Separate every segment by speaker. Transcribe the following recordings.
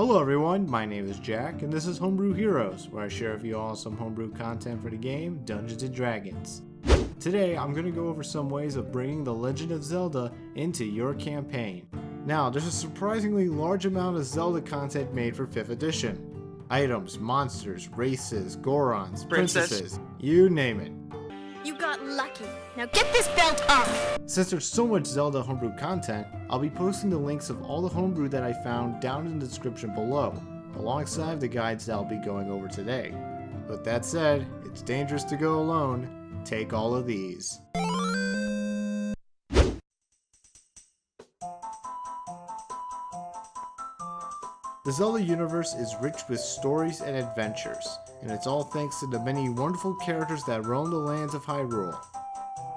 Speaker 1: Hello everyone, my name is Jack, and this is Homebrew Heroes, where I share with you all some homebrew content for the game Dungeons & Dragons. Today, I'm going to go over some ways of bringing the Legend of Zelda into your campaign. Now, there's a surprisingly large amount of Zelda content made for 5th edition. Items, monsters, races, Gorons, princesses, you name it.
Speaker 2: You got lucky. Now get this belt off!
Speaker 1: Since there's so much Zelda homebrew content, I'll be posting the links of all the homebrew that I found down in the description below, alongside the guides that I'll be going over today. With that said, it's dangerous to go alone. Take all of these. The Zelda universe is rich with stories and adventures, and it's all thanks to the many wonderful characters that roam the lands of Hyrule.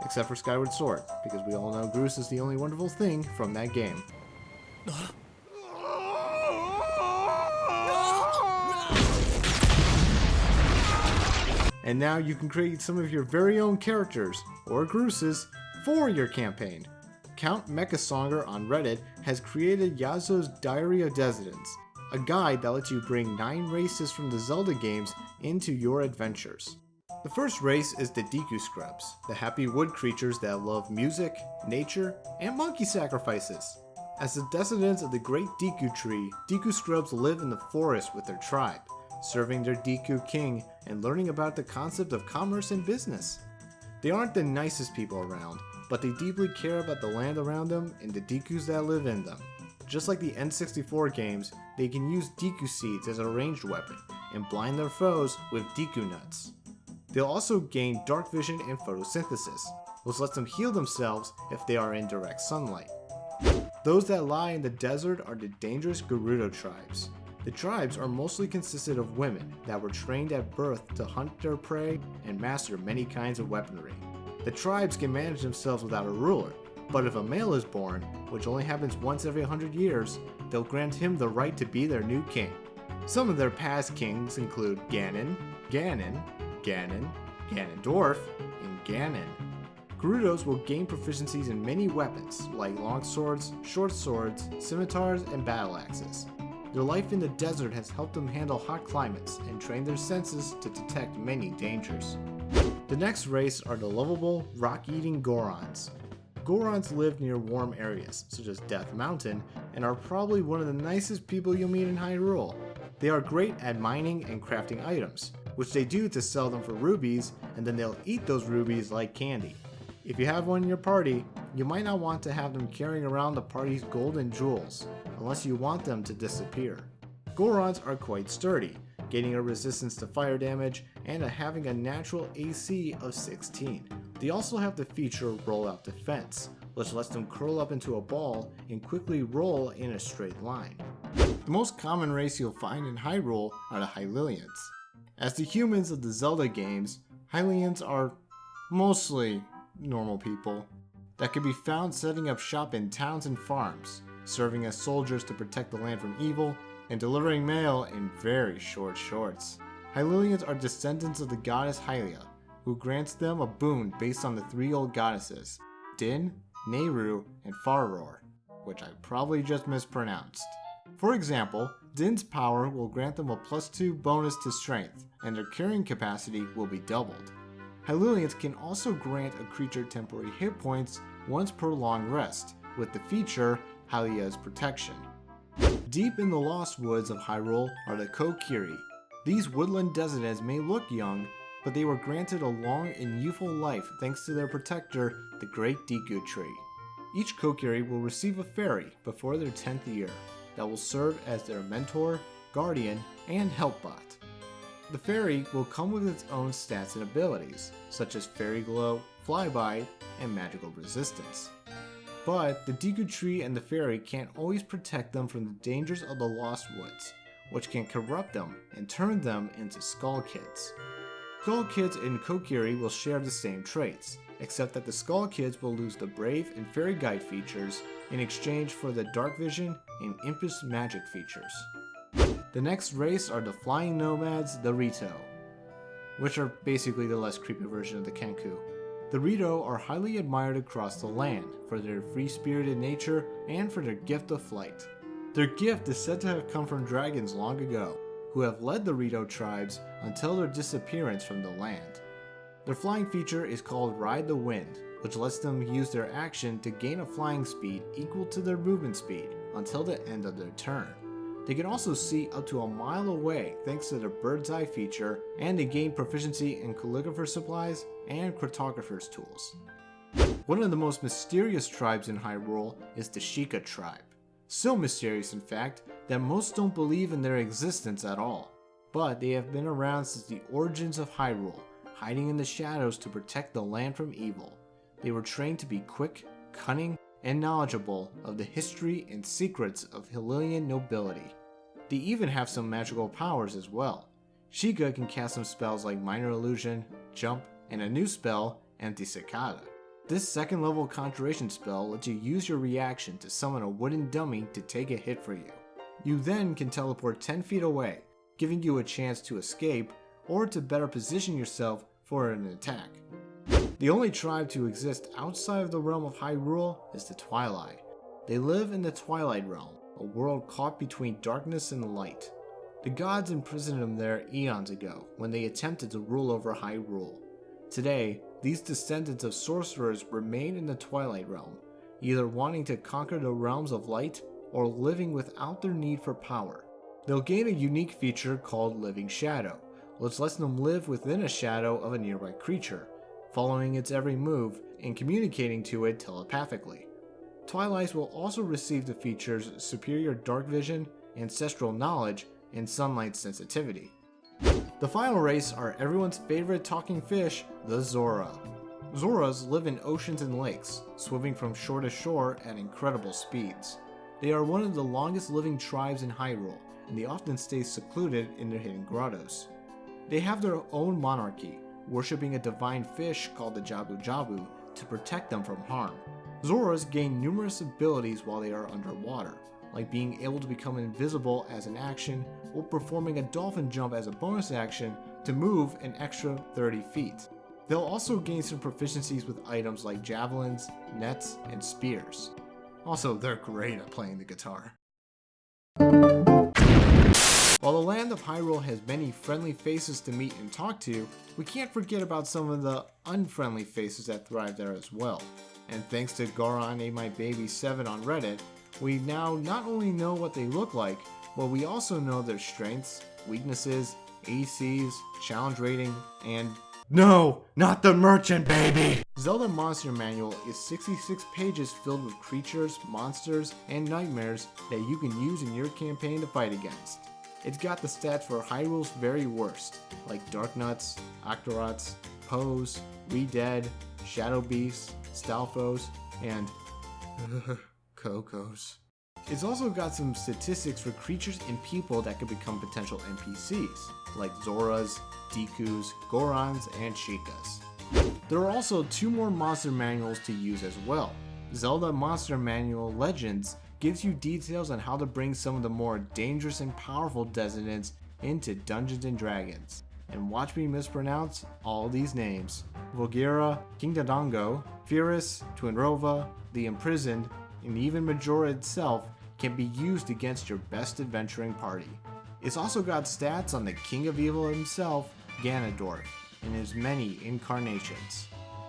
Speaker 1: Except for Skyward Sword, because we all know Grooses is the only wonderful thing from that game. And now you can create some of your very own characters, or Grooses, for your campaign. Count Mechasonger on Reddit has created Yazzo's Diary of Denizens, a guide that lets you bring 9 races from the Zelda games into your adventures. The first race is the Deku Scrubs, the happy wood creatures that love music, nature, and monkey sacrifices. As the descendants of the great Deku tree, Deku Scrubs live in the forest with their tribe, serving their Deku king and learning about the concept of commerce and business. They aren't the nicest people around, but they deeply care about the land around them and the Dekus that live in them. Just like the N64 games, they can use Deku seeds as a ranged weapon and blind their foes with Deku nuts. They'll also gain dark vision and photosynthesis, which lets them heal themselves if they are in direct sunlight. Those that lie in the desert are the dangerous Gerudo tribes. The tribes are mostly consisted of women that were trained at birth to hunt their prey and master many kinds of weaponry. The tribes can manage themselves without a ruler, but if a male is born, which only happens once every 100 years, they'll grant him the right to be their new king. Some of their past kings include Ganon, Ganondorf, and Ganon. Gerudos will gain proficiencies in many weapons, like long swords, short swords, scimitars, and battle axes. Their life in the desert has helped them handle hot climates and train their senses to detect many dangers. The next race are the lovable, rock-eating Gorons. Gorons live near warm areas, such as Death Mountain, and are probably one of the nicest people you'll meet in Hyrule. They are great at mining and crafting items, which they do to sell them for rubies, and then they'll eat those rubies like candy. If you have one in your party, you might not want to have them carrying around the party's golden jewels, unless you want them to disappear. Gorons are quite sturdy, gaining a resistance to fire damage and having a natural AC of 16. They also have the feature Rollout Defense, which lets them curl up into a ball and quickly roll in a straight line. The most common race you'll find in Hyrule are the Hylians. As the humans of the Zelda games, Hylians are mostly normal people that can be found setting up shop in towns and farms, serving as soldiers to protect the land from evil, and delivering mail in very short shorts. Hylians are descendants of the goddess Hylia, who grants them a boon based on the 3 old goddesses, Din, Nehru, and Farror, which I probably just mispronounced. For example, Din's power will grant them a +2 bonus to strength, and their carrying capacity will be doubled. Hylians can also grant a creature temporary hit points once per long rest, with the feature Hylia's Protection. Deep in the lost woods of Hyrule are the Kokiri. These woodland descendants may look young, but they were granted a long and youthful life thanks to their protector, the Great Deku Tree. Each Kokiri will receive a fairy before their 10th year that will serve as their mentor, guardian, and helpbot. The fairy will come with its own stats and abilities, such as Fairy Glow, Flyby, and Magical Resistance. But the Deku Tree and the fairy can't always protect them from the dangers of the Lost Woods, which can corrupt them and turn them into Skull Kids. Skull Kids and Kokiri will share the same traits, except that the Skull Kids will lose the Brave and Fairy Guide features in exchange for the Dark Vision and Impish Magic features. The next race are the Flying Nomads, the Rito, which are basically the less creepy version of the Kenku. The Rito are highly admired across the land for their free-spirited nature and for their gift of flight. Their gift is said to have come from dragons long ago, who have led the Rito tribes until their disappearance from the land. Their flying feature is called Ride the Wind, which lets them use their action to gain a flying speed equal to their movement speed until the end of their turn. They can also see up to a mile away thanks to their bird's eye feature, and they gain proficiency in calligrapher supplies and cartographer's tools. One of the most mysterious tribes in Hyrule is the Sheikah tribe. So mysterious in fact that most don't believe in their existence at all. But they have been around since the origins of Hyrule, hiding in the shadows to protect the land from evil. They were trained to be quick, cunning, and knowledgeable of the history and secrets of Hylian nobility. They even have some magical powers as well. Sheikah can cast some spells like Minor Illusion, Jump, and a new spell, Empty Cicada. This second level conjuration spell lets you use your reaction to summon a wooden dummy to take a hit for you. You then can teleport 10 feet away, giving you a chance to escape or to better position yourself for an attack. The only tribe to exist outside of the realm of Hyrule is the Twilight. They live in the Twilight realm, a world caught between darkness and light. The gods imprisoned them there eons ago when they attempted to rule over Hyrule. Today, these descendants of sorcerers remain in the Twilight realm, either wanting to conquer the realms of light or living without their need for power. They'll gain a unique feature called Living Shadow, which lets them live within a shadow of a nearby creature, following its every move and communicating to it telepathically. Twilights will also receive the features Superior Dark Vision, Ancestral Knowledge, and Sunlight Sensitivity. The final race are everyone's favorite talking fish, the Zora. Zoras live in oceans and lakes, swimming from shore to shore at incredible speeds. They are one of the longest living tribes in Hyrule, and they often stay secluded in their hidden grottos. They have their own monarchy, worshipping a divine fish called the Jabu Jabu to protect them from harm. Zoras gain numerous abilities while they are underwater, like being able to become invisible as an action or performing a dolphin jump as a bonus action to move an extra 30 feet. They'll also gain some proficiencies with items like javelins, nets, and spears. Also, they're great at playing the guitar. While the land of Hyrule has many friendly faces to meet and talk to, we can't forget about some of the unfriendly faces that thrive there as well. And thanks to Goron Ate My Baby 7 on Reddit, we now not only know what they look like, but we also know their strengths, weaknesses, ACs, challenge rating, and no, not the merchant baby! Zelda Monster Manual is 66 pages filled with creatures, monsters, and nightmares that you can use in your campaign to fight against. It's got the stats for Hyrule's very worst, like Darknuts, Octorots, Poes, Re-Dead, Shadow Beasts, Stalfos, and Cuccos. It's also got some statistics for creatures and people that could become potential NPCs, like Zoras, Dekus, Gorons, and Sheikahs. There are also 2 more monster manuals to use as well. Zelda Monster Manual Legends gives you details on how to bring some of the more dangerous and powerful Denizens into Dungeons & Dragons. And watch me mispronounce all these names. Volgira, King Dodongo, Furus, Twinrova, the Imprisoned, and even Majora itself can be used against your best adventuring party. It's also got stats on the King of Evil himself, Ganondorf, and his many incarnations.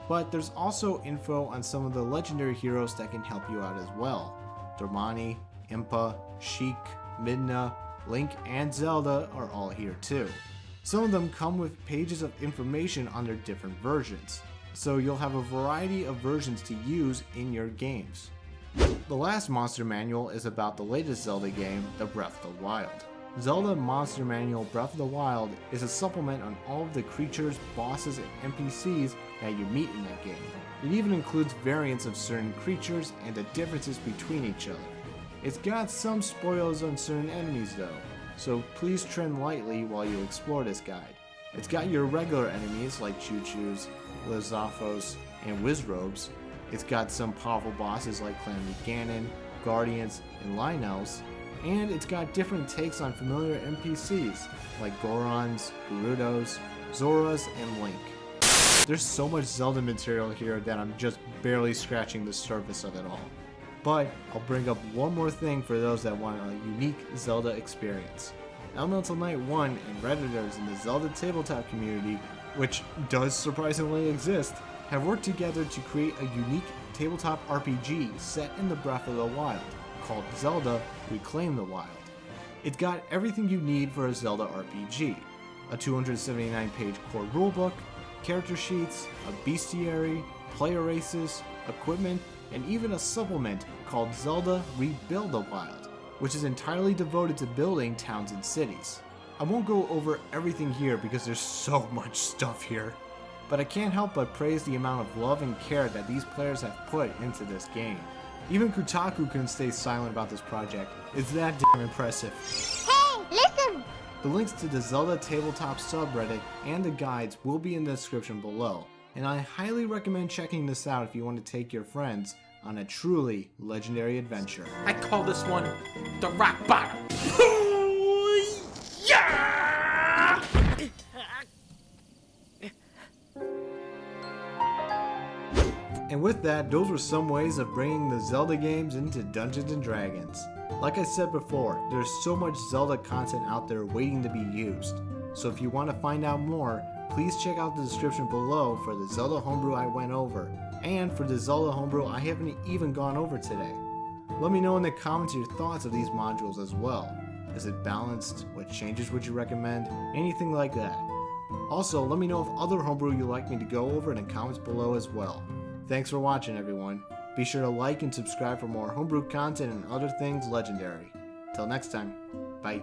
Speaker 1: But there's also info on some of the legendary heroes that can help you out as well. Dormani, Impa, Sheik, Midna, Link, and Zelda are all here too. Some of them come with pages of information on their different versions, so you'll have a variety of versions to use in your games. The last monster manual is about the latest Zelda game, the Breath of the Wild. Zelda Monster Manual Breath of the Wild is a supplement on all of the creatures, bosses, and NPCs that you meet in that game. It even includes variants of certain creatures and the differences between each other. It's got some spoilers on certain enemies though, so please tread lightly while you explore this guide. It's got your regular enemies like Choo-Choos, Lizaphos, and Wizrobes. It's got some powerful bosses like Calamity Ganon, Guardians, and Lynels, and it's got different takes on familiar NPCs like Gorons, Gerudos, Zoras, and Link. There's so much Zelda material here that I'm just barely scratching the surface of it all. But I'll bring up one more thing for those that want a unique Zelda experience. Elemental Knight 1 and Redditors in the Zelda Tabletop community, which does surprisingly exist, have worked together to create a unique tabletop RPG set in the Breath of the Wild, called Zelda Reclaim the Wild. It's got everything you need for a Zelda RPG. A 279-page core rulebook, character sheets, a bestiary, player races, equipment, and even a supplement called Zelda Rebuild the Wild, which is entirely devoted to building towns and cities. I won't go over everything here because there's so much stuff here, but I can't help but praise the amount of love and care that these players have put into this game. Even Kotaku couldn't stay silent about this project. It's that damn impressive.
Speaker 2: Hey, listen!
Speaker 1: The links to the Zelda Tabletop subreddit and the guides will be in the description below, and I highly recommend checking this out if you want to take your friends on a truly legendary adventure.
Speaker 3: I call this one the rock bottom.
Speaker 1: And with that, those were some ways of bringing the Zelda games into Dungeons & Dragons. Like I said before, there's so much Zelda content out there waiting to be used. So if you want to find out more, please check out the description below for the Zelda Homebrew I went over, and for the Zelda Homebrew I haven't even gone over today. Let me know in the comments your thoughts of these modules as well. Is it balanced? What changes would you recommend? Anything like that. Also, let me know of other homebrew you'd like me to go over in the comments below as well. Thanks for watching, everyone. Be sure to like and subscribe for more homebrew content and other things legendary. Till next time, bye.